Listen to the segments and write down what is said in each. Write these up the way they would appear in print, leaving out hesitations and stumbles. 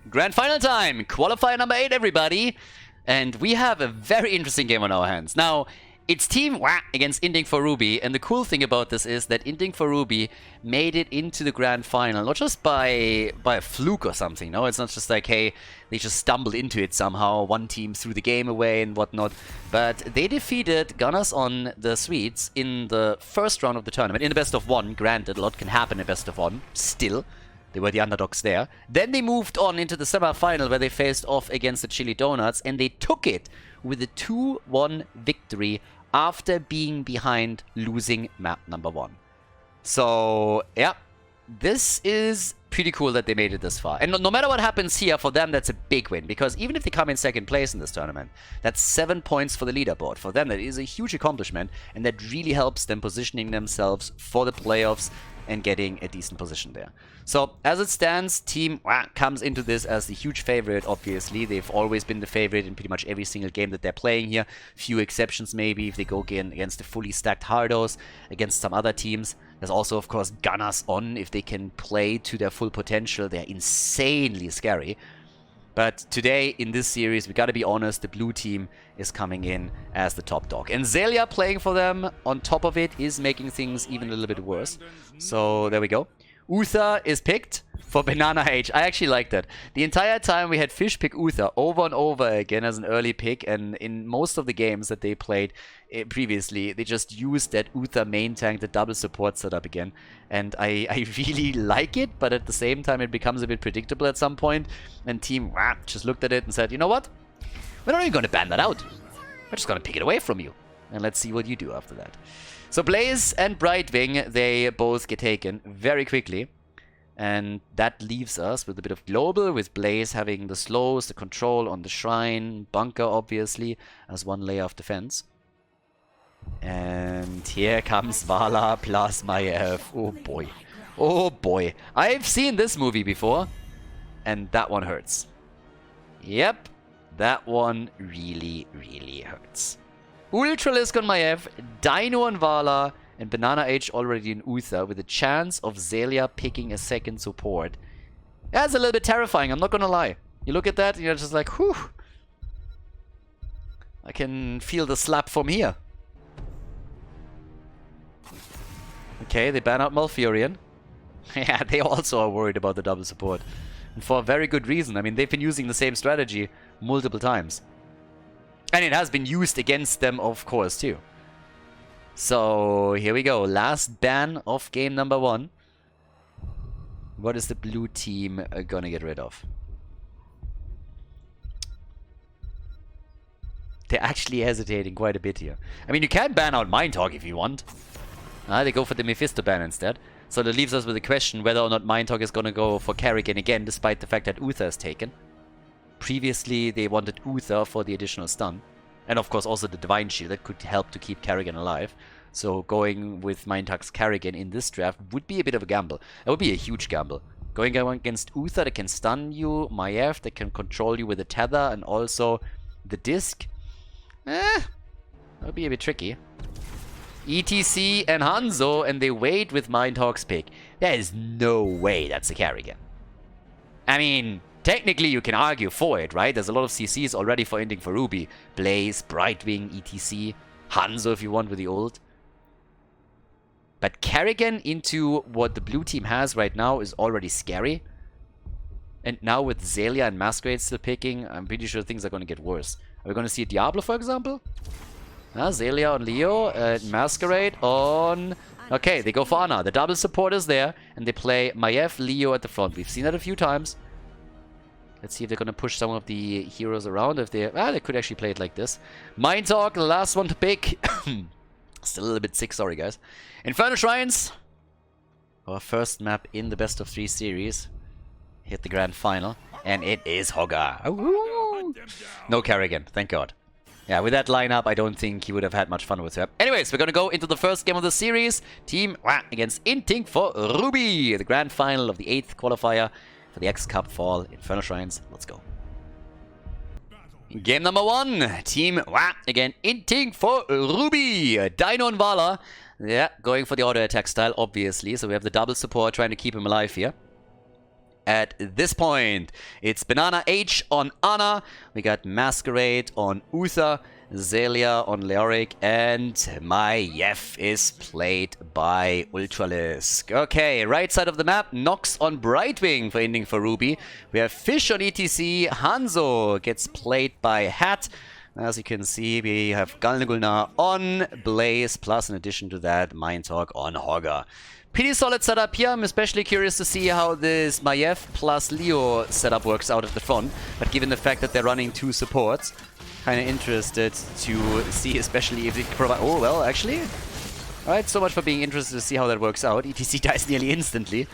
Grand final time! Qualifier number 8, everybody! And we have a very interesting game on our hands. Now, it's Team Wah against Inting for Ruby, and the cool thing about this is that Inting for Ruby made it into the grand final, not just by a fluke or something, no? It's not just like, hey, they just stumbled into it somehow, one team threw the game away and whatnot, but they defeated Gunners on the Swedes in the first round of the tournament, in the best of one. Granted, a lot can happen in best of one, still. They were the underdogs there. Then they moved on into the semi-final where they faced off against the Chili Donuts, and they took it with a 2-1 victory after being behind, losing map number 1. So, yeah, this is pretty cool that they made it this far. And no matter what happens here, for them, that's a big win. Because even if they come in second place in this tournament, that's 7 points for the leaderboard. For them, that is a huge accomplishment, and that really helps them positioning themselves for the playoffs and getting a decent position there. So, as it stands, Team Wah comes into this as the huge favorite, obviously. They've always been the favorite in pretty much every single game that they're playing here. Few exceptions, maybe, if they go against the fully stacked Hardos, against some other teams. There's also, of course, Gunners on. If they can play to their full potential, they're insanely scary. But today, in this series, we gotta be honest, the blue team is coming in as the top dog. And Zelia playing for them, on top of it, is making things even a little bit worse. So, there we go. Uther is picked for Banana H. I actually like that. The entire time we had Fish pick Uther over and over again as an early pick, and in most of the games that they played previously, they just used that Uther main tank, the double support setup again. And I really like it, but at the same time it becomes a bit predictable at some point. And Team Wah just looked at it and said, you know what? We're not even going to ban that out. We're just going to pick it away from you. And let's see what you do after that. So Blaze and Brightwing, they both get taken very quickly. And that leaves us with a bit of global, with Blaze having the slows, the control on the shrine, bunker obviously, as one layer of defense. And here comes Vala plus Maiev. Oh boy. Oh boy. I've seen this movie before, and that one hurts. Yep, that one really, really hurts. Ultralisk on Maiev, Dino on Vala, and Banana H already in Uther, with a chance of Zelia picking a second support. That's a little bit terrifying, I'm not gonna lie. You look at that, and you're just like, whew. I can feel the slap from here. Okay, they ban out Malfurion. Yeah, they also are worried about the double support. And for a very good reason. I mean, they've been using the same strategy multiple times. And it has been used against them, of course, too. So, here we go. Last ban of game number 1. What is the blue team gonna get rid of? They're actually hesitating quite a bit here. I mean, you can ban out Mind Talk if you want. They go for the Mephisto ban instead. So that leaves us with the question whether or not Mind Talk is gonna go for Kerrigan again, despite the fact that Uther is taken. Previously, they wanted Uther for the additional stun. And of course also the Divine Shield that could help to keep Kerrigan alive. So going with Mindhug's Kerrigan in this draft would be a bit of a gamble. It would be a huge gamble. Going against Uther that can stun you, Maiev that can control you with a tether, and also the disc. That would be a bit tricky. ETC and Hanzo, and they wait with Mindhawk's pick. There is no way that's a Kerrigan. I mean, technically, you can argue for it, right? There's a lot of CCs already for Inting for Ruby. Blaze, Brightwing, ETC, Hanzo if you want with the ult. But Kerrigan into what the blue team has right now is already scary. And now with Zelia and Masquerade still picking, I'm pretty sure things are going to get worse. Are we going to see Diablo, for example? Zelia on Leo, and Masquerade on... Okay, they go for Ana. The double support is there, and they play Maiev, Leo at the front. We've seen that a few times. Let's see if they're going to push some of the heroes around. If they... they could actually play it like this. Mind Talk, the last one to pick. Still a little bit sick, sorry guys. Inferno Shrines. Our first map in the best of 3 series. Hit the grand final. And it is Hoggar. No Kerrigan, thank God. Yeah, with that lineup, I don't think he would have had much fun with her. Anyways, we're going to go into the first game of the series. Team Wah against Inting for Ruby. The grand final of the 8th qualifier for the X Cup Fall. Inferno Shrines, let's go. Game number 1. Team Wah again. Inting for Ruby. Dino and Vala. Yeah, going for the auto attack style, obviously. So we have the double support trying to keep him alive here. at this point. It's Banana H on Ana. We got Masquerade on Uther. Zelia on Leoric, and Maiev is played by Ultralisk. Okay, right side of the map, Nox on Brightwing for Inting for Ruby. We have Fish on ETC, Hanzo gets played by Hat. As you can see, we have Galnagulna on Blaze, plus in addition to that, Mindtalk on Hogger. Pretty solid setup here. I'm especially curious to see how this Maiev plus Leo setup works out at the front, but given the fact that they're running 2 supports, kind of interested to see, especially if they provide... Oh, well, actually. Alright, so much for being interested to see how that works out. ETC dies nearly instantly.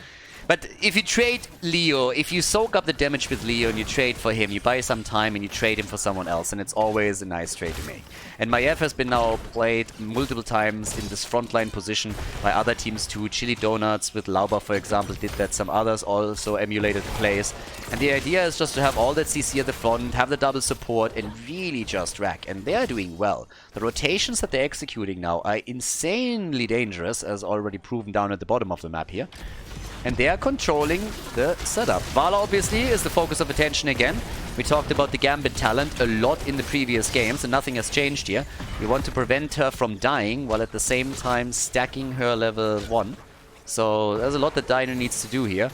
But if you trade Leo, if you soak up the damage with Leo and you trade for him, you buy some time and you trade him for someone else, and it's always a nice trade to make. And Maiev has been now played multiple times in this frontline position by other teams too. Chili Donuts with Lauba, for example, did that. Some others also emulated the plays. And the idea is just to have all that CC at the front, have the double support, and really just rack. And they are doing well. The rotations that they're executing now are insanely dangerous, as already proven down at the bottom of the map here. And they are controlling the setup. Vala obviously is the focus of attention again. We talked about the Gambit talent a lot in the previous games, and nothing has changed here. We want to prevent her from dying, while at the same time stacking her level 1. So there's a lot that Dino needs to do here.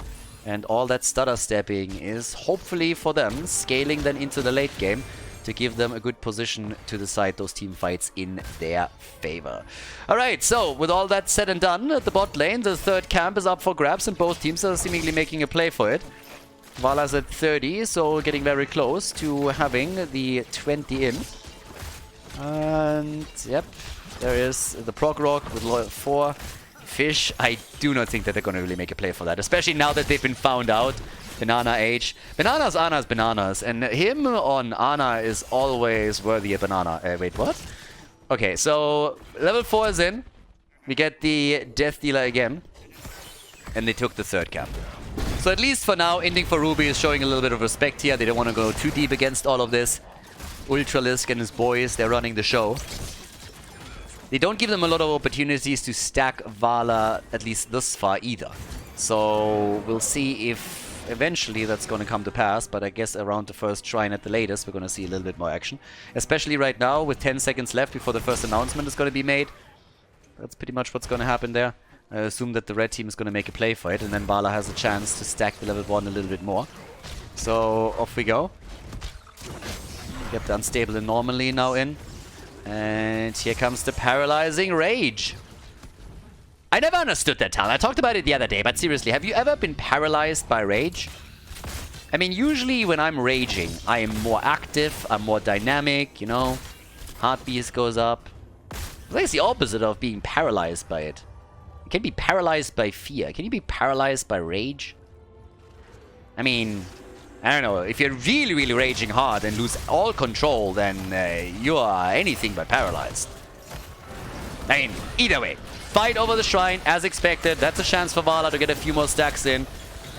And all that stutter stepping is hopefully for them, scaling then into the late game, to give them a good position to decide those team fights in their favor. Alright, so with all that said and done, at the bot lane, the third camp is up for grabs and both teams are seemingly making a play for it. Vala's at 30, so getting very close to having the 20 in. And yep, there is the Prog Rock with 4. Fish, I do not think that they're going to really make a play for that, especially now that they've been found out. Banana H. Bananas, Ana's bananas. And him on Ana is always worthy of banana. Wait, what? Okay, so level 4 is in. We get the Death Dealer again. And they took the third camp. So at least for now, Inting for Ruby is showing a little bit of respect here. They don't want to go too deep against all of this. Ultralisk and his boys, they're running the show. They don't give them a lot of opportunities to stack Vala, at least this far either. So we'll see if eventually that's going to come to pass, but I guess around the first shrine at the latest we're going to see a little bit more action. Especially right now with 10 seconds left before the first announcement is going to be made. That's pretty much what's going to happen there. I assume that the red team is going to make a play for it, and then Vala has a chance to stack the level 1 a little bit more. So off we go. Get the Unstable Anomaly now in. And here comes the Paralyzing Rage. I never understood that talent. I talked about it the other day, but seriously, have you ever been paralyzed by rage? I mean, usually when I'm raging, I am more active, I'm more dynamic, you know. Heartbeat goes up. It's like the opposite of being paralyzed by it. You can be paralyzed by fear. Can you be paralyzed by rage? I mean, I don't know. If you're really, really raging hard and lose all control, then you are anything but paralyzed. I mean, either way. Fight over the shrine, as expected. That's a chance for Vala to get a few more stacks in.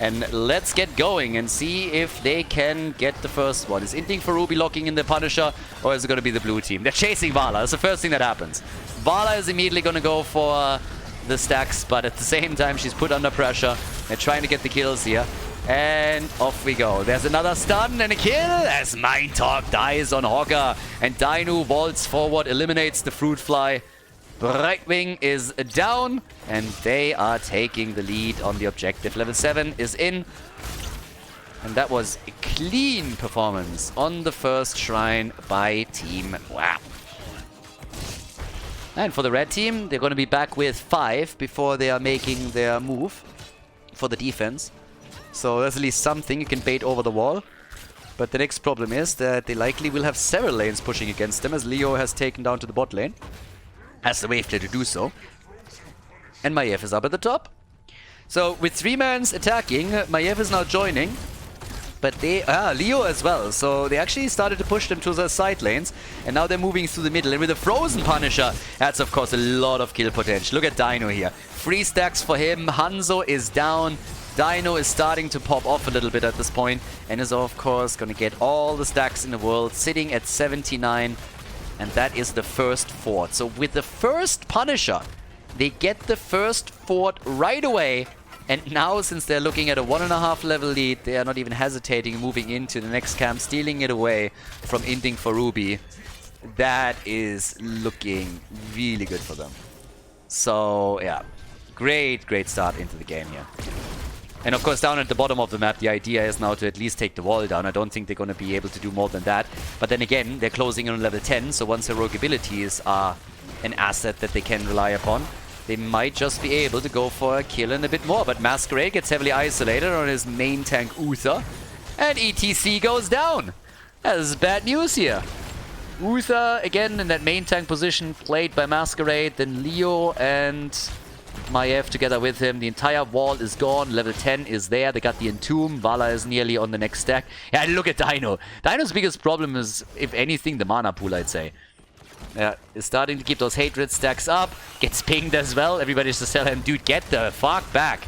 And let's get going and see if they can get the first one. Is Inting for Ruby locking in the Punisher, or is it going to be the blue team? They're chasing Vala. That's the first thing that happens. Vala is immediately going to go for the stacks, but at the same time, she's put under pressure. They're trying to get the kills here. And off we go. There's another stun and a kill as Mindtalk dies on Hogger. And Dino vaults forward, eliminates the Fruit Fly. Brightwing is down, and they are taking the lead on the objective. Level 7 is in. And that was a clean performance on the first shrine by Team WAP. And for the red team, they're going to be back with 5 before they are making their move for the defense. So there's at least something you can bait over the wall. But the next problem is that they likely will have several lanes pushing against them, as Leo has taken down to the bot lane. Has the wave clear to do so. And Maiev is up at the top. So with 3 mans attacking, Maiev is now joining. But they... Leo as well. So they actually started to push them to the side lanes. And now they're moving through the middle. And with a Frozen Punisher, that's of course a lot of kill potential. Look at Dino here. 3 stacks for him. Hanzo is down. Dino is starting to pop off a little bit at this point. And is of course going to get all the stacks in the world. Sitting at 79. And that is the first fort. So with the first Punisher, they get the first fort right away. And now, since they're looking at a 1.5 level lead, they are not even hesitating moving into the next camp, stealing it away from Inting for Ruby. That is looking really good for them. So, yeah. Great start into the game here. And of course, down at the bottom of the map, the idea is now to at least take the wall down. I don't think they're going to be able to do more than that. But then again, they're closing in on level 10, so once heroic abilities are an asset that they can rely upon, they might just be able to go for a kill and a bit more. But Masquerade gets heavily isolated on his main tank, Uther. And ETC goes down. That is bad news here. Uther, again, in that main tank position, played by Masquerade. Then Leo and Maiev together with him. The entire wall is gone. Level 10 is there. They got the Entomb. Vala is nearly on the next stack. Yeah, look at Dino. Dino's biggest problem is, if anything, the mana pool, I'd say. Yeah, is starting to keep those hatred stacks up. Gets pinged as well. Everybody's just telling him, dude, get the fuck back.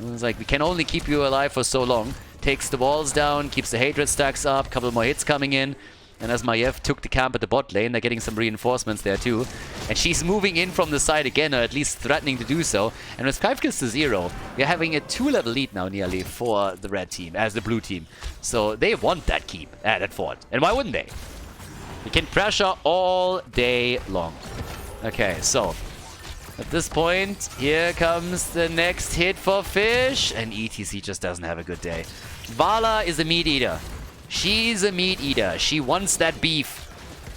It's like, we can only keep you alive for so long. Takes the walls down, keeps the hatred stacks up. Couple more hits coming in. And as Maiev took the camp at the bot lane, they're getting some reinforcements there too. And she's moving in from the side again, or at least threatening to do so. And with 5 kills to 0, we're having a 2-level lead now nearly for the red team, as the blue team. So they want that keep, that fort. And why wouldn't they? We can pressure all day long. Okay, so at this point, here comes the next hit for Fish. And ETC just doesn't have a good day. Vala is a meat eater. She's a meat eater. She wants that beef.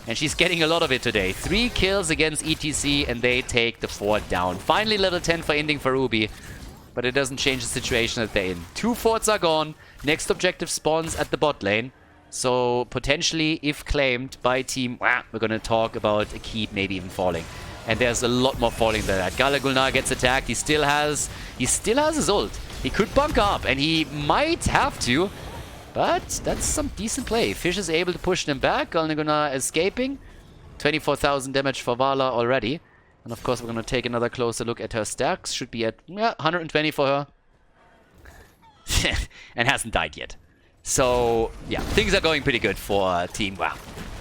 And she's getting a lot of it today. 3 kills against ETC and they take the fort down. Finally level 10 for Inting for Ruby. But it doesn't change the situation that they're in. 2 forts are gone. Next objective spawns at the bot lane. So potentially, if claimed by team, we're going to talk about a keep maybe even falling. And there's a lot more falling than that. Gulnar gets attacked. He still has his ult. He could bunker up and he might have to. But that's some decent play. Fish is able to push them back. Gulnar escaping. 24,000 damage for Vala already. And of course, we're going to take another closer look at her stacks. Should be at 120 for her. And hasn't died yet. So, yeah, things are going pretty good for Team WoW.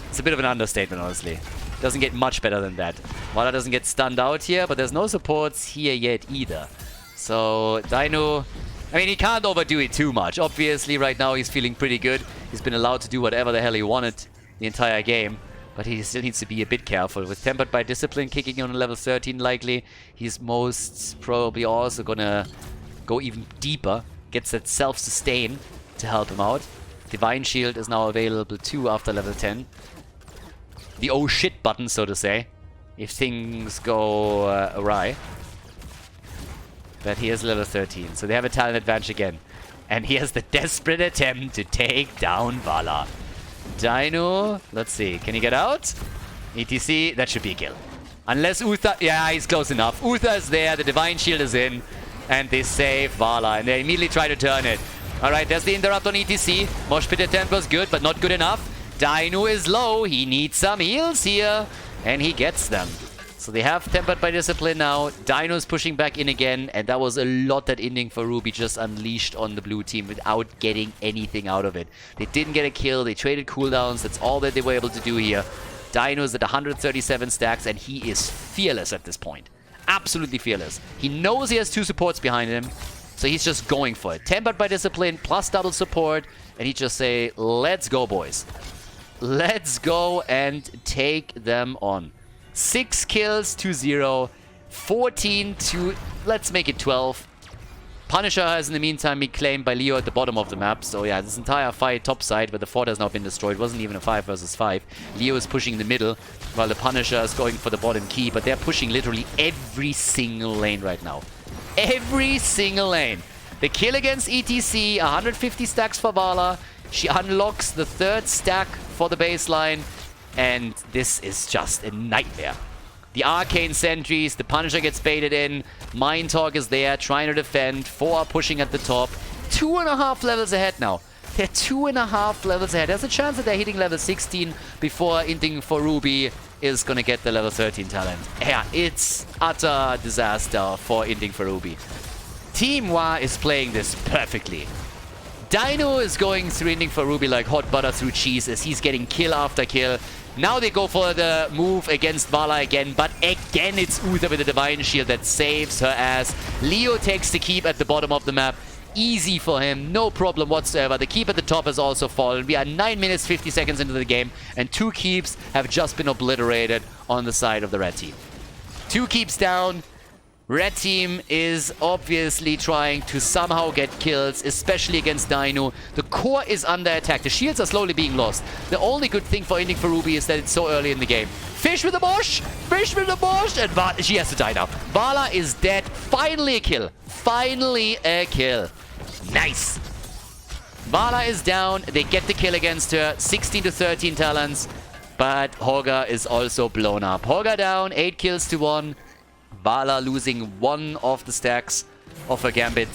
It's a bit of an understatement, honestly. Doesn't get much better than that. Vala doesn't get stunned out here, but there's no supports here yet either. So, Dino, I mean, he can't overdo it too much. Obviously, right now, he's feeling pretty good. He's been allowed to do whatever the hell he wanted the entire game. But he still needs to be a bit careful. With Tempered by Discipline kicking in on level 13 likely, he's most probably also gonna go even deeper. Gets that self-sustain to help him out. Divine Shield is now available too after level 10. The oh shit button, so to say, if things go awry. But here's level 13, so they have a talent advantage again. And here's the desperate attempt to take down Vala. Dino, let's see, can he get out? ETC, that should be a kill. Unless Uther, yeah, he's close enough. Uther is there, the Divine Shield is in, and they save Vala, and they immediately try to turn it. Alright, there's the interrupt on ETC. Mosh Pit attempt was good, but not good enough. Dino is low, he needs some heals here, and he gets them. So they have Tempered by Discipline now. Dino's pushing back in again, and that was a lot that Inting for Ruby just unleashed on the blue team without getting anything out of it. They didn't get a kill, they traded cooldowns, that's all that they were able to do here. Dino's at 137 stacks, and he is fearless at this point. Absolutely fearless. He knows he has 2 supports behind him, so he's just going for it. Tempered by Discipline, plus double support, and he just say, let's go, boys. Let's go and take them on. 6 kills to 0, 14 to, let's make it 12. Punisher has in the meantime been claimed by Leo at the bottom of the map. So yeah, this entire fight topside where the fort has now been destroyed wasn't even a 5 versus 5. Leo is pushing the middle while the Punisher is going for the bottom key. But they're pushing literally every single lane right now. Every single lane. The kill against ETC, 150 stacks for Vala. She unlocks the 3rd stack for the baseline. And this is just a nightmare. The Arcane Sentries, the Punisher gets baited in. Mind Talk is there, trying to defend. 4 are pushing at the top. 2.5 levels ahead now. They're 2.5 levels ahead. There's a chance that they're hitting level 16 before Inting for Ruby is going to get the level 13 talent. Yeah, it's utter disaster for Inting for Ruby. Team Wa is playing this perfectly. Dino is going through Inting for Ruby like hot butter through cheese as he's getting kill after kill. Now they go for the move against Vala again, but again it's Uther with the Divine Shield that saves her ass. Leo takes the keep at the bottom of the map. Easy for him, no problem whatsoever. The keep at the top has also fallen. We are 9 minutes 50 seconds into the game, and 2 keeps have just been obliterated on the side of the red team. 2 keeps down. Red team is obviously trying to somehow get kills, especially against Dino. The core is under attack. The shields are slowly being lost. The only good thing for Inting for Ruby is that it's so early in the game. Fish with the bush! Fish with the bush! And she has to die now. Vala is dead. Finally a kill. Finally a kill. Nice. Vala is down. They get the kill against her. 16 to 13 talents. But Holger is also blown up. Holger down. 8 kills to 1. Vala losing 1 of the stacks of her gambit.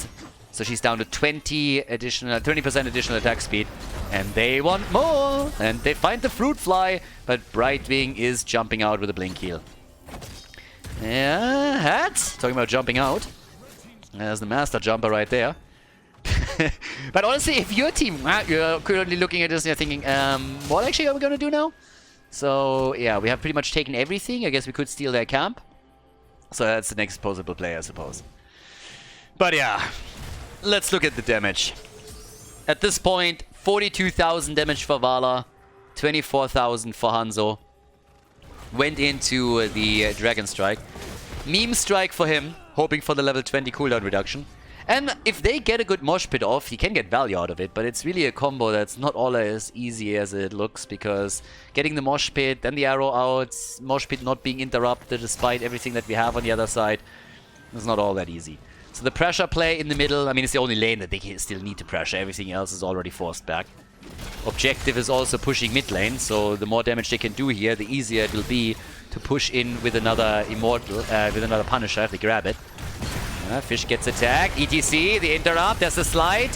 So she's down to 20% additional attack speed. And they want more. And they find the fruit fly. But Brightwing is jumping out with a blink heal. Yeah, Hat. Talking about jumping out. There's the master jumper right there. But honestly, if your team, you're currently looking at this and you're thinking, what actually are we going to do now? So, yeah, we have pretty much taken everything. I guess we could steal their camp. So that's the next possible play, I suppose. But yeah, let's look at the damage. At this point, 42,000 damage for Vala, 24,000 for Hanzo. Went into the Dragon Strike. Meme Strike for him, hoping for the level 20 cooldown reduction. And if they get a good mosh pit off, he can get value out of it, but it's really a combo that's not all as easy as it looks, because getting the mosh pit, then the arrow out, mosh pit not being interrupted despite everything that we have on the other side, is not all that easy. So the pressure play in the middle, I mean, it's the only lane that they still need to pressure, everything else is already forced back. Objective is also pushing mid lane, so the more damage they can do here, the easier it will be to push in with another Immortal, with another Punisher if they grab it. Fish gets attacked. ETC, the interrupt, there's the slide.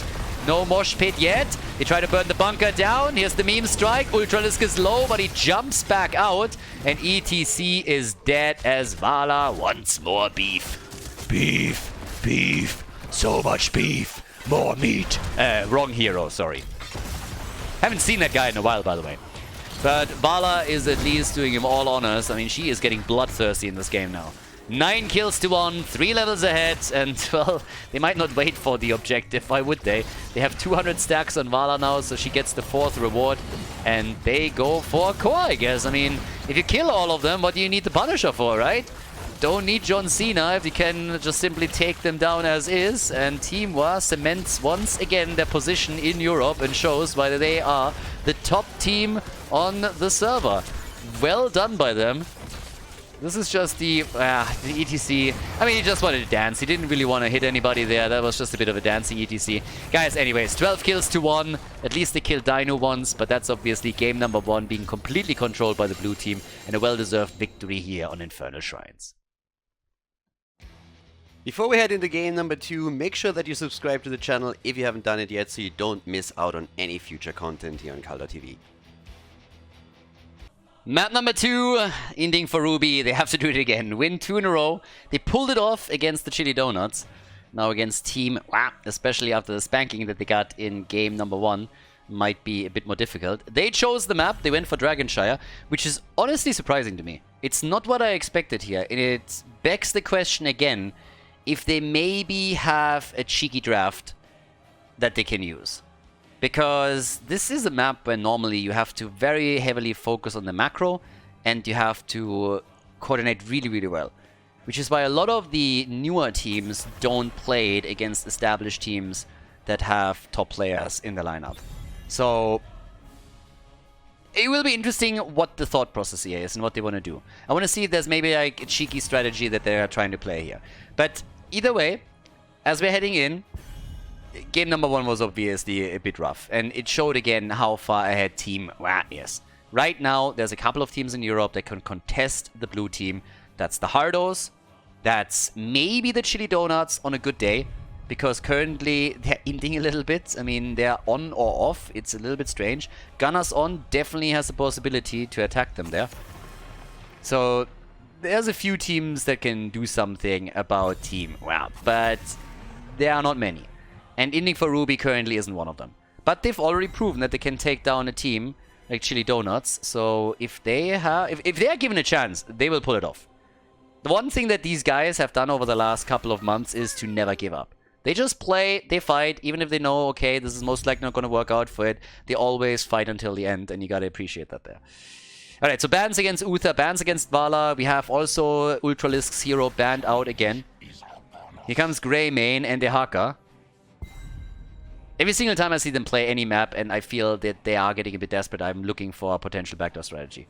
No mosh pit yet. They try to burn the bunker down. Here's the meme strike. Ultralisk is low, but he jumps back out. And ETC is dead as Vala wants more beef. Beef, beef, so much beef. More meat. Wrong hero, sorry. Haven't seen that guy in a while, by the way. But Vala is at least doing him all honors. I mean, she is getting bloodthirsty in this game now. 9 kills to 1, 3 levels ahead, and, well, they might not wait for the objective, why would they? They have 200 stacks on Vala now, so she gets the 4th reward, and they go for core, I guess. I mean, if you kill all of them, what do you need the Punisher for, right? Don't need John Cena if you can just simply take them down as is, and Team Wa cements once again their position in Europe and shows why they are the top team on the server. Well done by them. This is just the ETC. I mean, he just wanted to dance. He didn't really want to hit anybody there. That was just a bit of a dancing ETC. Guys, anyways, 12 kills to 1. At least they killed Dino once, but that's obviously game number 1 being completely controlled by the blue team, and a well-deserved victory here on Infernal Shrines. Before we head into game number 2, make sure that you subscribe to the channel if you haven't done it yet, so you don't miss out on any future content here on Khaldor TV. Map number 2, Inting for Ruby. They have to do it again. Win 2 in a row. They pulled it off against the Chili Donuts. Now against Team Wa, especially after the spanking that they got in game number 1, might be a bit more difficult. They chose the map. They went for Dragonshire, which is honestly surprising to me. It's not what I expected here. It begs the question again, if they maybe have a cheeky draft that they can use. Because this is a map where normally you have to very heavily focus on the macro and you have to coordinate really, really well. Which is why a lot of the newer teams don't play it against established teams that have top players in the lineup. So it will be interesting what the thought process here is and what they want to do. I want to see if there's maybe like a cheeky strategy that they're trying to play here. But either way, as we're heading in, game number 1 was obviously a bit rough, and it showed again how far ahead Team Wa is. Right now, there's a couple of teams in Europe that can contest the blue team. That's the Hardos, that's maybe the Chili Donuts on a good day, because currently they're inting a little bit. I mean, they're on or off, it's a little bit strange. Gunners on definitely has the possibility to attack them there. So there's a few teams that can do something about Team Wa, but there are not many. And Inting for Ruby currently isn't one of them. But they've already proven that they can take down a team like chili donuts. So if they have, if they are given a chance, they will pull it off. The one thing that these guys have done over the last couple of months is to never give up. They just play, they fight, even if they know, okay, this is most likely not going to work out for it. They always fight until the end, and you gotta appreciate that there. Alright, so bans against Uther, bans against Vala. We have also Ultralisk's hero banned out again. Here comes Greymane and Dehaka. Every single time I see them play any map and I feel that they are getting a bit desperate, I'm looking for a potential backdoor strategy.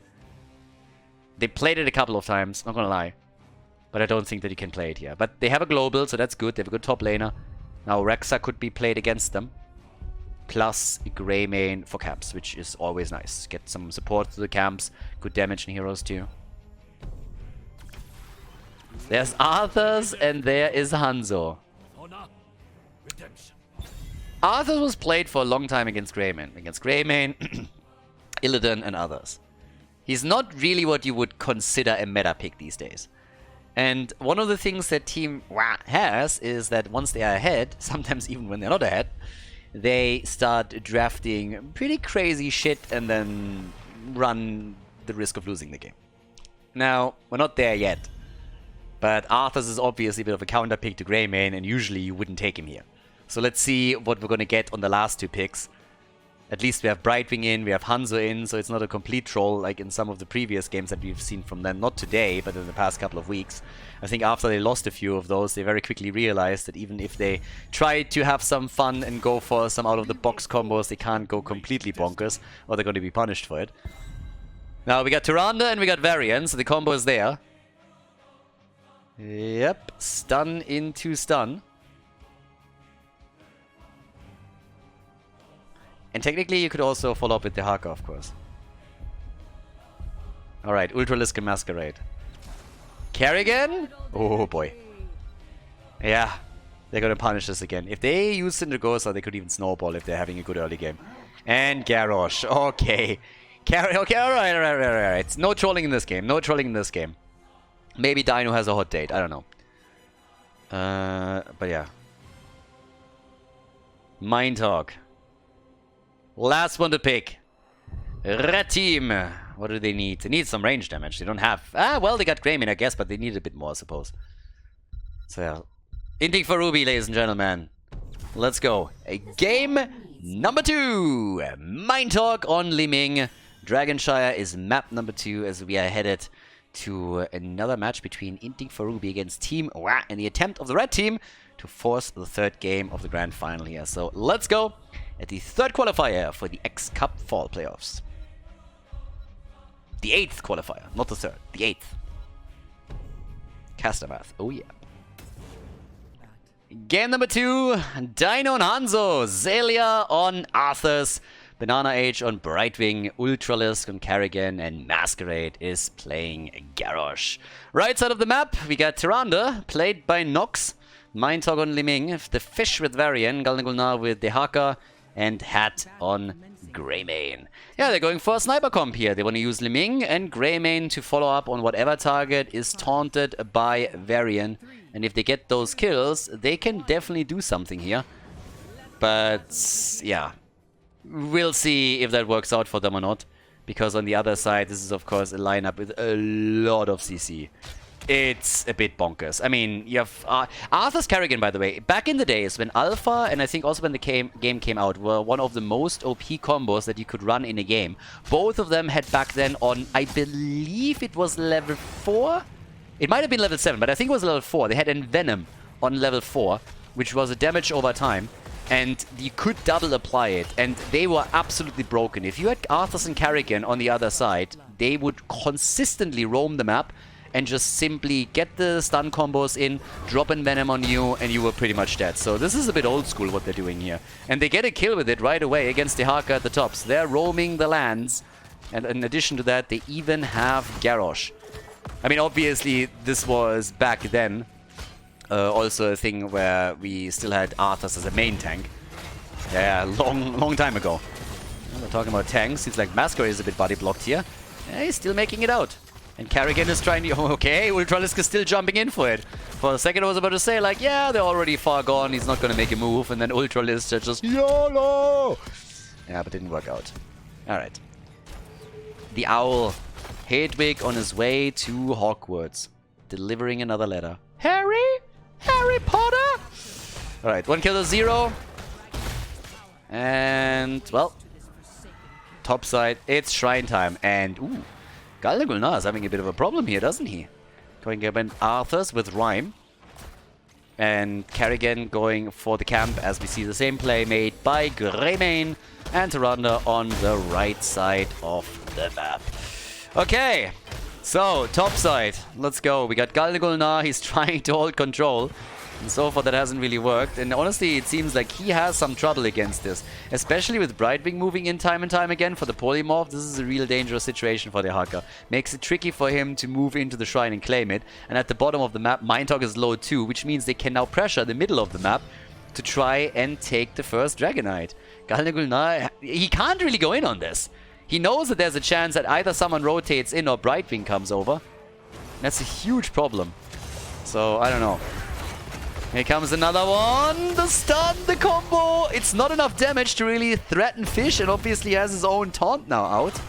They played it a couple of times, not gonna lie. But I don't think that you can play it here. But they have a global, so that's good. They have a good top laner. Now Rexa could be played against them. Plus Greymane for camps, which is always nice. Get some support to the camps. Good damage in heroes too. There's Arthas and there is Hanzo. Arthas was played for a long time against Greymane. Against Greymane, Illidan and others. He's not really what you would consider a meta pick these days. And one of the things that Team has is that once they are ahead, sometimes even when they're not ahead, they start drafting pretty crazy shit and then run the risk of losing the game. Now, we're not there yet. But Arthas is obviously a bit of a counter pick to Greymane, and usually you wouldn't take him here. So let's see what we're going to get on the last two picks. At least we have Brightwing in, we have Hanzo in, so it's not a complete troll like in some of the previous games that we've seen from them. Not today, but in the past couple of weeks. I think after they lost a few of those, they very quickly realized that even if they try to have some fun and go for some out-of-the-box combos, they can't go completely bonkers, or they're going to be punished for it. Now we got Tyrande and we got Varian, so the combo is there. Yep, stun into stun. And technically you could also follow up with the Haka, of course. Alright, Ultralisk and Masquerade. Kerrigan? Oh boy. Yeah, they're gonna punish this again. If they use Syndragosa, they could even snowball if they're having a good early game. And Garrosh, okay. Okay, alright. No trolling in this game, no trolling in this game. Maybe Dino has a hot date, I don't know. But yeah. Mind Talk. Last one to pick. Red team. What do they need? They need some range damage. They don't have... Ah, well, they got Greymane, I guess, but they need a bit more, I suppose. So, yeah. Inting for Ruby, ladies and gentlemen. Let's go. Game number 2. Mind Talk on Liming. Dragonshire is map number 2 as we are headed to another match between Inting for Ruby against Team Wah in the attempt of the red team to force the third game of the grand final here. So, let's go. At the third qualifier for the X Cup Fall Playoffs. The 8th qualifier, not the third, the 8th. Caster math, oh yeah. Game number 2, Dino on Hanzo, Zelia on Arthas, Banana Age on Brightwing, Ultralisk on Kerrigan, and Masquerade is playing Garrosh. Right side of the map, we got Tyrande, played by Nox, Mind Talk on Liming, the Fish with Varian, Galnagulnar with Dehaka, and Hat on Greymane. Yeah, they're going for a sniper comp here. They want to use Liming and Greymane to follow up on whatever target is taunted by Varian. And if they get those kills, they can definitely do something here. But, yeah. We'll see if that works out for them or not. Because on the other side, this is of course a lineup with a lot of CC. It's a bit bonkers. I mean, you have Arthas Kerrigan, by the way. Back in the days when Alpha, and I think also when the game came out, were one of the most OP combos that you could run in a game. Both of them had back then on, I believe it was level 4? It might have been level 7, but I think it was level 4. They had Envenom on level 4, which was a damage over time. And you could double apply it, and they were absolutely broken. If you had Arthas and Kerrigan on the other side, they would consistently roam the map and just simply get the stun combos in, drop Envenom on you, and you were pretty much dead. So this is a bit old school what they're doing here. And they get a kill with it right away against the Haka at the tops. They're roaming the lands, and in addition to that, they even have Garrosh. I mean, obviously, this was back then also a thing where we still had Arthas as a main tank. Yeah, long time ago. We're talking about tanks. It's like Masquerade is a bit body blocked here. Yeah, he's still making it out. And Kerrigan is trying to... Okay, Ultralisk is still jumping in for it. For a second I was about to say, like, yeah, they're already far gone. He's not going to make a move. And then Ultralisk just YOLO! Yeah, but didn't work out. Alright. The owl. Hedwig on his way to Hogwarts. Delivering another letter. Harry? Harry Potter? Alright, 1 kill to 0. And, well, top side, it's Shrine time. And, ooh, Khaldor is having a bit of a problem here, doesn't he? Going against Arthur's with Rhyme. And Kerrigan going for the camp as we see the same play made by Greymane and Tyrande on the right side of the map. Okay, so top side, let's go. We got Khaldor, he's trying to hold control. And so far that hasn't really worked. And honestly, it seems like he has some trouble against this. Especially with Brightwing moving in time and time again for the polymorph. This is a real dangerous situation for the Haka. Makes it tricky for him to move into the shrine and claim it. And at the bottom of the map, Mindtalk is low too, which means they can now pressure the middle of the map to try and take the first Dragonite. Khaldor, he can't really go in on this. He knows that there's a chance that either someone rotates in or Brightwing comes over. That's a huge problem. So, I don't know. Here comes another one. The stun, the combo. It's not enough damage to really threaten Fish, and obviously has his own taunt now out.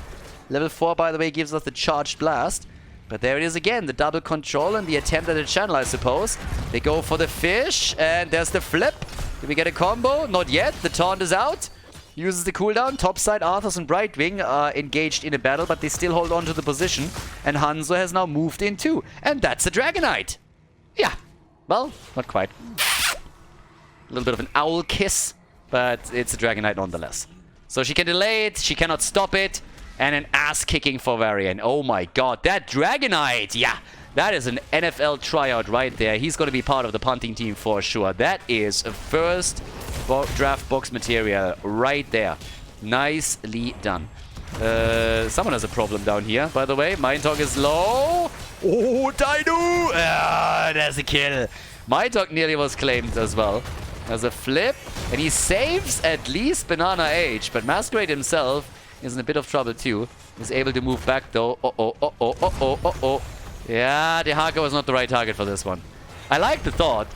Level 4, by the way, gives us the charged blast. But there it is again, the double control and the attempt at a channel, I suppose. They go for the Fish, and there's the flip. Did we get a combo? Not yet. The taunt is out. Uses the cooldown. Topside, Arthurs and Brightwing are engaged in a battle, but they still hold on to the position. And Hanzo has now moved in too. And that's a Dragonite. Yeah. Well, not quite. A little bit of an owl kiss, but it's a Dragonite nonetheless. So she can delay it, she cannot stop it, and an ass kicking for Varian. Oh my god, that Dragonite! Yeah, that is an NFL tryout right there. He's going to be part of the punting team for sure. That is a first draft box material right there. Nicely done. Someone has a problem down here, by the way. Mindtalk is low. Oh, Dino! Ah, there's a kill. Mindtalk nearly was claimed as well. There's a flip, and he saves at least Banana Age, but Masquerade himself is in a bit of trouble too. He's able to move back though. Oh. Yeah, the Haka was not the right target for this one. I like the thought,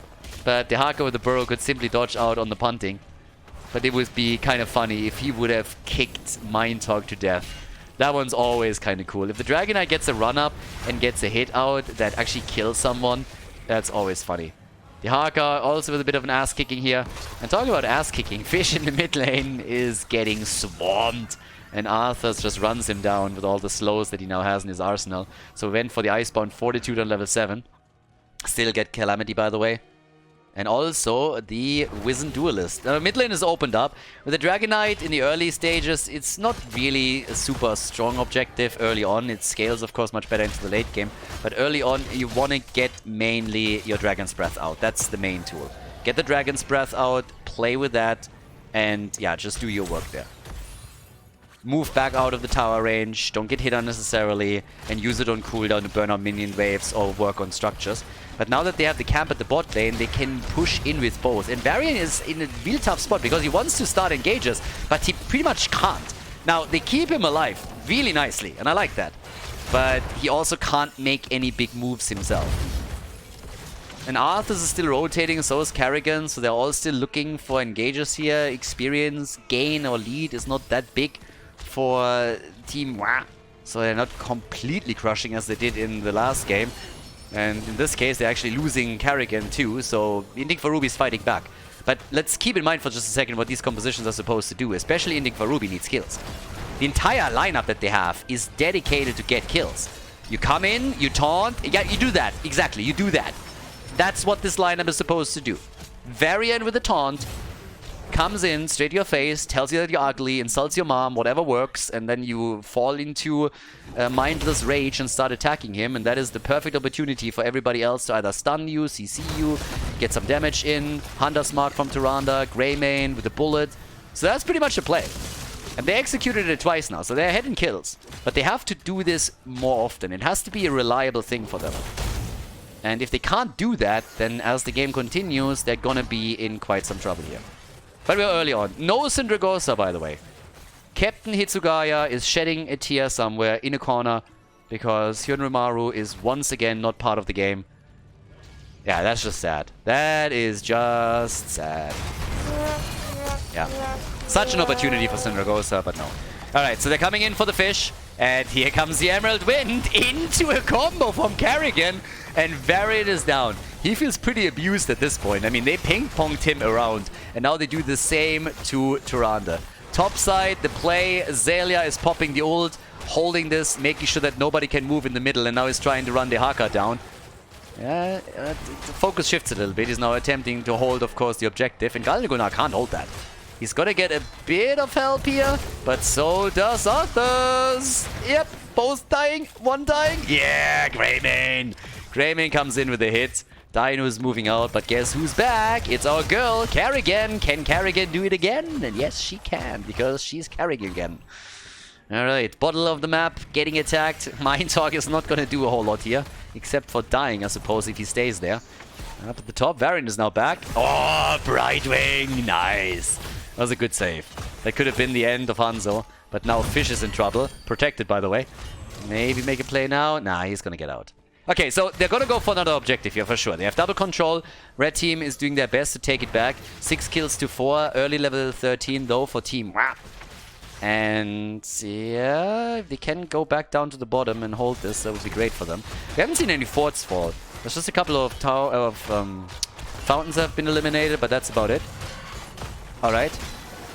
but the Haka with the burrow could simply dodge out on the punting. But it would be kind of funny if he would have kicked Mindtalk to death. That one's always kind of cool. If the Dragonite gets a run-up and gets a hit out that actually kills someone, that's always funny. The Haka also with a bit of an ass-kicking here. And talking about ass-kicking, Fish in the mid lane is getting swamped. And Arthurs just runs him down with all the slows that he now has in his arsenal. So we went for the Icebound Fortitude on level 7. Still get Calamity, by the way. And also the Wizened Duelist. Mid lane is opened up. With the Dragonite in the early stages, it's not really a super strong objective early on. It scales, of course, much better into the late game. But early on, you want to get mainly your Dragon's Breath out. That's the main tool. Get the Dragon's Breath out, play with that, and yeah, just do your work there. Move back out of the tower range, don't get hit unnecessarily, and use it on cooldown to burn out minion waves or work on structures. But now that they have the camp at the bot lane, they can push in with both. And Varian is in a real tough spot because he wants to start engages, but he pretty much can't. Now, they keep him alive really nicely, and I like that. But he also can't make any big moves himself. And Arthurs is still rotating, so is Kerrigan, so they're all still looking for engages here. Experience gain or lead is not that big for Team Wah. So they're not completely crushing as they did in the last game. And in this case, they're actually losing Kerrigan too, so Inting for Ruby is fighting back. But let's keep in mind for just a second what these compositions are supposed to do, especially Inting for Ruby needs kills. The entire lineup that they have is dedicated to get kills. You come in, you taunt, yeah, you do that, exactly, you do that. That's what this lineup is supposed to do. Varian with a taunt, comes in, straight to your face, tells you that you're ugly, insults your mom, whatever works, and then you fall into mindless rage and start attacking him, and that is the perfect opportunity for everybody else to either stun you, CC you, get some damage in, Hunter's Mark from Tyrande, Greymane with a bullet. So that's pretty much the play. And they executed it twice now, so they're ahead in kills. But they have to do this more often. It has to be a reliable thing for them. And if they can't do that, then as the game continues, they're gonna be in quite some trouble here. But we're early on. No Syndragosa, by the way. Captain Hitsugaya is shedding a tear somewhere in a corner because Hyunrimaru is once again not part of the game. Yeah, that's just sad. That is just sad. Yeah. Such an opportunity for Syndragosa, but no. Alright, so they're coming in for the Fish. And here comes the Emerald Wind into a combo from Carrigan. And Varian is down. He feels pretty abused at this point. I mean, they ping-ponged him around. And now they do the same to Tyrande. Top side, the play. Zelia is popping the ult, holding this, making sure that nobody can move in the middle. And now he's trying to run the Haka down. Yeah, the focus shifts a little bit. He's now attempting to hold, of course, the objective. And Khaldor can't hold that. He's gonna get a bit of help here, but so does others. Yep, both dying, one dying. Yeah, Greymane. Greymane comes in with a hit. Dino's moving out, but guess who's back? It's our girl, Carrigan. Can Carrigan do it again? And yes, she can, because she's Carrigan again. Alright, bottle of the map, getting attacked. Mind Talk is not gonna do a whole lot here, except for dying, I suppose, if he stays there. Up at the top, Varian is now back. Oh, Brightwing, nice. That was a good save. That could have been the end of Hanzo, but now Fish is in trouble. Protected, by the way. Maybe make a play now. Nah, he's gonna get out. Okay, so they're gonna go for another objective here for sure. They have double control. Red team is doing their best to take it back. 6 kills to 4. Early level 13 though for team. And yeah, if they can go back down to the bottom and hold this, that would be great for them. We haven't seen any forts fall. There's just a couple of fountains have been eliminated, but that's about it. Alright,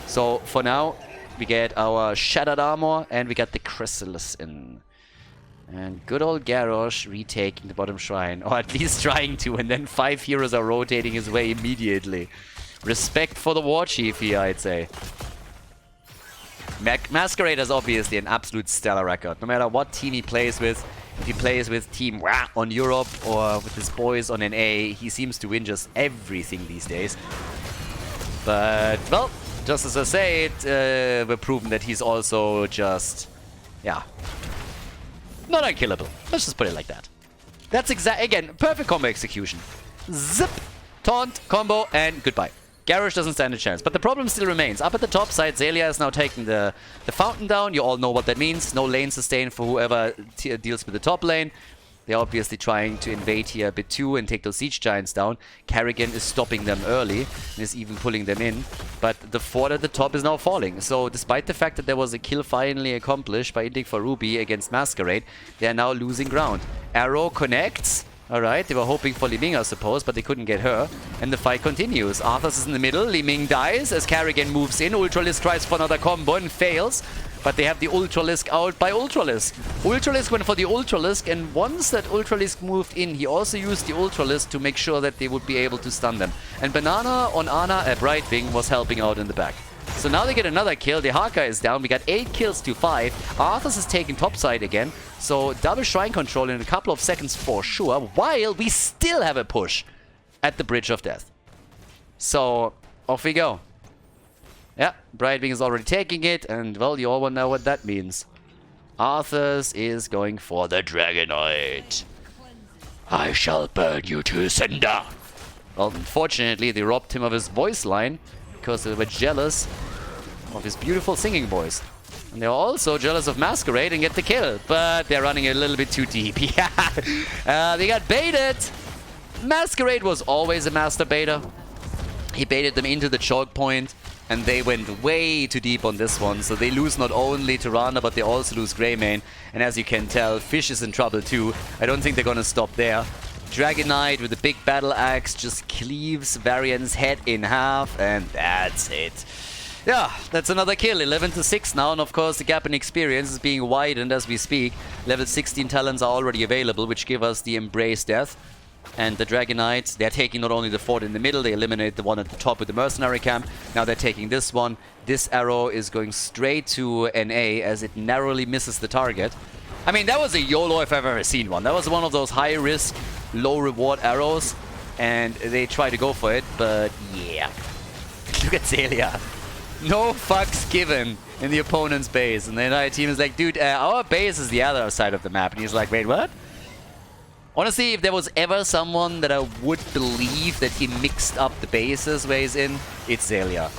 so for now, we get our Shattered Armor, and we got the Chrysalis in. And good old Garrosh retaking the bottom shrine, or at least trying to, and then 5 heroes are rotating his way immediately. Respect for the War Chief here, I'd say. Masquerade is obviously an absolute stellar record. No matter what team he plays with, if he plays with Team on Europe or with his boys on NA, he seems to win just everything these days. But, well, just as I say it, we're proven that he's also just, yeah, not unkillable. Let's just put it like that. That's again, perfect combo execution. Zip, taunt, combo, and goodbye. Garrosh doesn't stand a chance, but the problem still remains. Up at the top side, Zelia is now taking the fountain down. You all know what that means. No lane sustain for whoever deals with the top lane. They're obviously trying to invade here a bit too and take those siege giants down. Carrigan is stopping them early and is even pulling them in. But the fort at the top is now falling. So despite the fact that there was a kill finally accomplished by Inting for Ruby against Masquerade, they are now losing ground. Arrow connects. Alright, they were hoping for Li Ming, I suppose, but they couldn't get her. And the fight continues. Arthas is in the middle. Li Ming dies as Carrigan moves in. Ultralisk tries for another combo and fails. But they have the Ultralisk out by Ultralisk. Ultralisk went for the Ultralisk, and once that Ultralisk moved in, he also used the Ultralisk to make sure that they would be able to stun them. And Banana on Ana at Brightwing was helping out in the back. So now they get another kill. The Haka is down. We got 8 kills to 5. Arthas is taking topside again. So double shrine control in a couple of seconds for sure, while we still have a push at the Bridge of Death. So off we go. Yeah, Brightwing is already taking it, and well, you all know what that means. Arthas is going for the Dragonite. I shall burn you to cinder. Well, unfortunately, they robbed him of his voice line because they were jealous of his beautiful singing voice. And they're also jealous of Masquerade and get the kill, but they're running a little bit too deep. Yeah, they got baited. Masquerade was always a master baiter. He baited them into the choke point. And they went way too deep on this one, so they lose not only Tyrande, but they also lose Greymane. And as you can tell, Fish is in trouble too. I don't think they're gonna stop there. Dragonite with a big battle axe just cleaves Varian's head in half, and that's it. Yeah, that's another kill. 11 to 6 now, and of course the gap in experience is being widened as we speak. Level 16 talents are already available, which give us the Embrace Death. And the Dragonites, they're taking not only the fort in the middle, they eliminate the one at the top with the mercenary camp. Now they're taking this one. This arrow is going straight to NA as it narrowly misses the target. I mean, that was a YOLO if I've ever seen one. That was one of those high-risk, low-reward arrows. And they try to go for it, but yeah. Look at Zelia. No fucks given in the opponent's base. And the entire team is like, dude, our base is the other side of the map. And he's like, wait, what? Honestly, if there was ever someone that I would believe that he mixed up the bases where he's in, it's Zelia.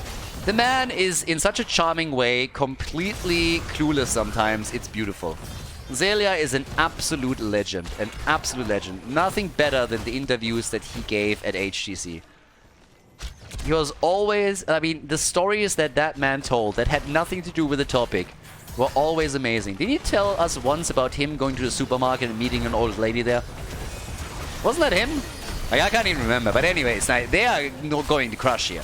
The man is, in such a charming way, completely clueless sometimes. It's beautiful. Zelia is an absolute legend. An absolute legend. Nothing better than the interviews that he gave at HGC. He was always... I mean, the stories that that man told that had nothing to do with the topic were always amazing. Did he tell us once about him going to the supermarket and meeting an old lady there? Wasn't that him? Like, I can't even remember. But anyways, they are not going to crush here.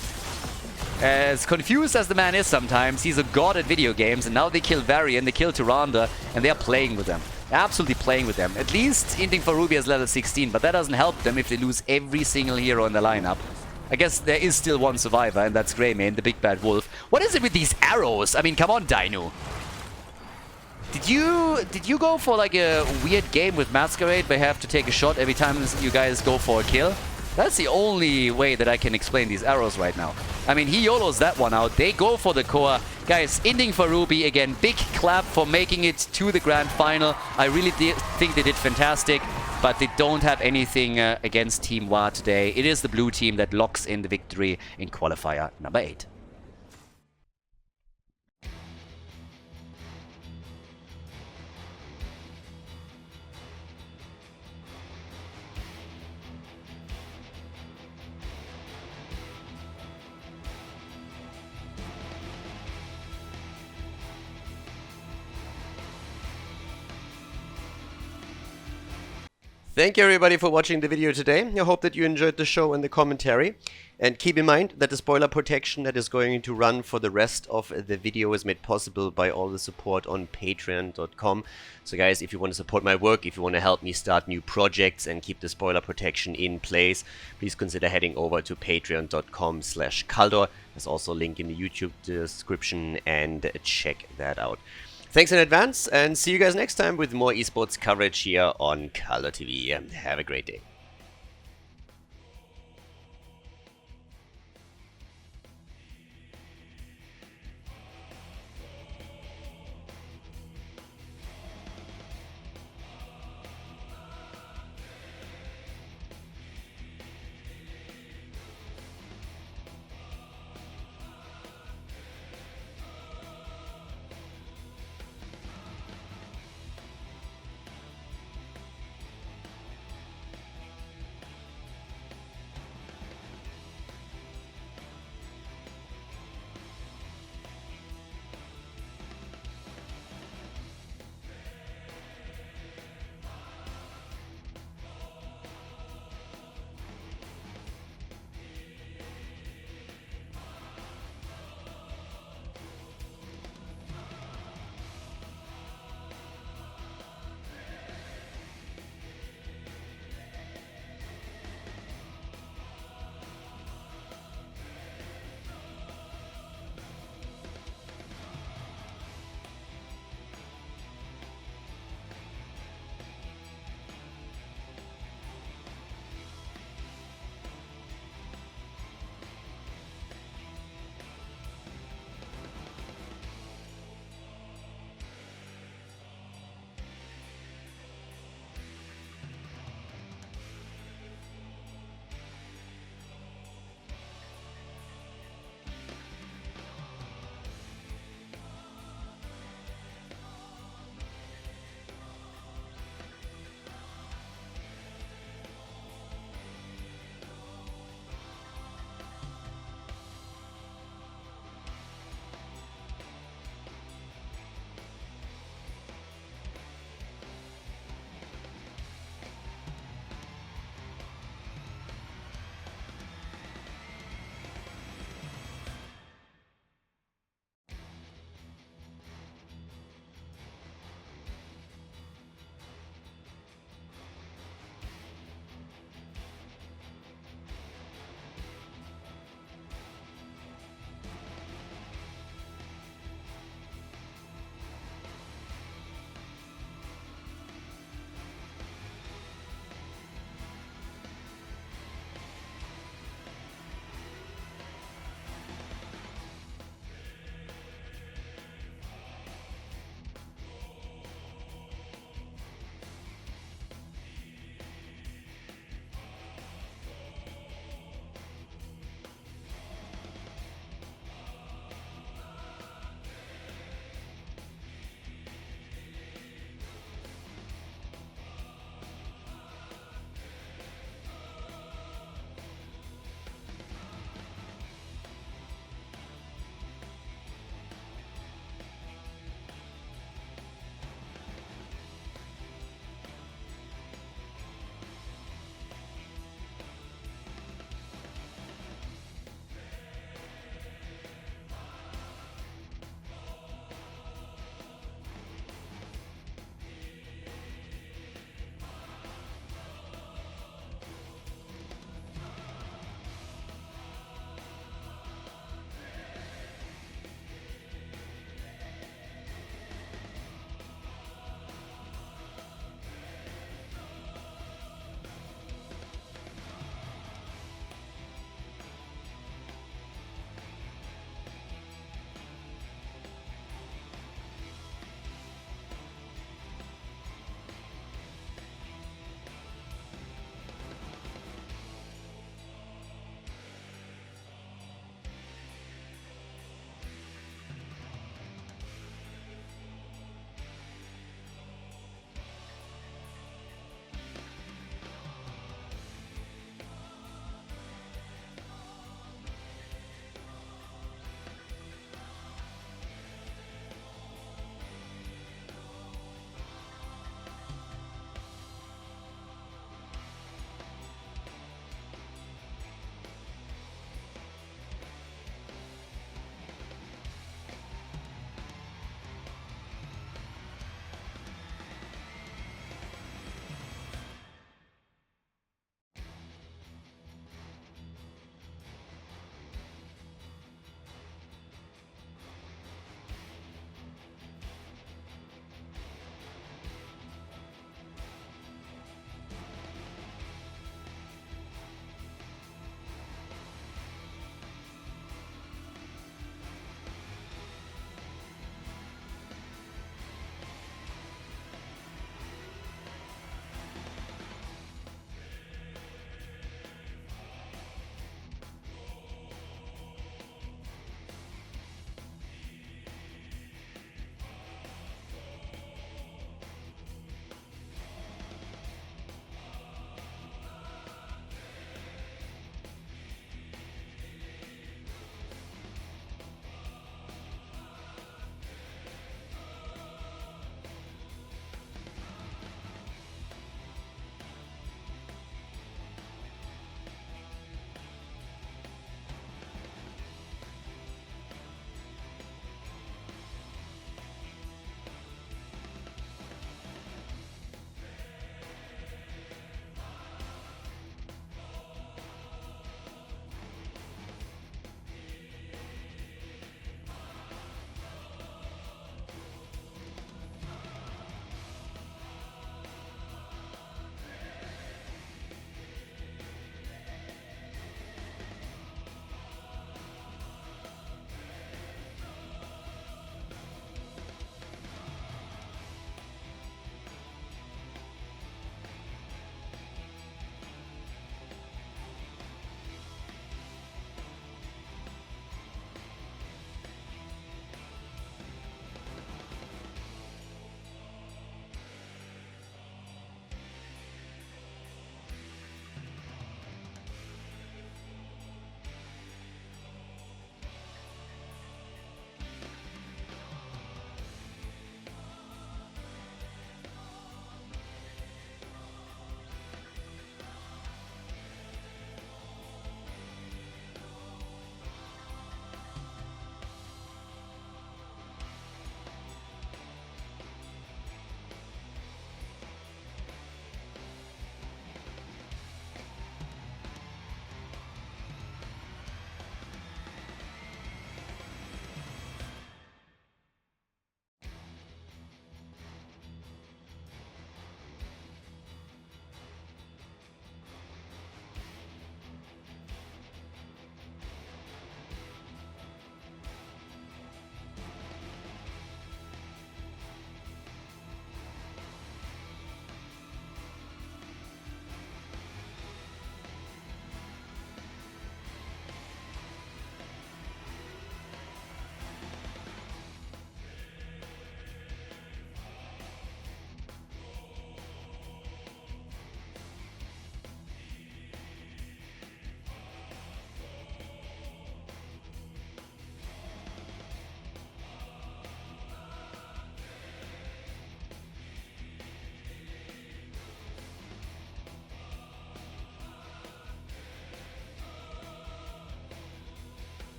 As confused as the man is sometimes, he's a god at video games, and now they kill Varian, they kill Tyrande, and they are playing with them. Absolutely playing with them. At least Inting for Ruby is level 16, but that doesn't help them if they lose every single hero in the lineup. I guess there is still one survivor, and that's Greymane, the big bad wolf. What is it with these arrows? I mean, come on, Dino. Did you go for like a weird game with Masquerade where you have to take a shot every time you guys go for a kill? That's the only way that I can explain these arrows right now. I mean, he YOLOs that one out. They go for the core. Guys, Inting for Ruby, again, big clap for making it to the grand final. I really think they did fantastic, but they don't have anything against Team Wa today. It is the blue team that locks in the victory in qualifier number 8. Thank you everybody for watching the video today. I hope that you enjoyed the show and the commentary. And keep in mind that the spoiler protection that is going to run for the rest of the video is made possible by all the support on patreon.com. So guys, if you want to support my work, if you want to help me start new projects and keep the spoiler protection in place, please consider heading over to patreon.com/Khaldor. There's also a link in the YouTube description, and check that out. Thanks in advance, and see you guys next time with more esports coverage here on Khaldor TV. Have a great day.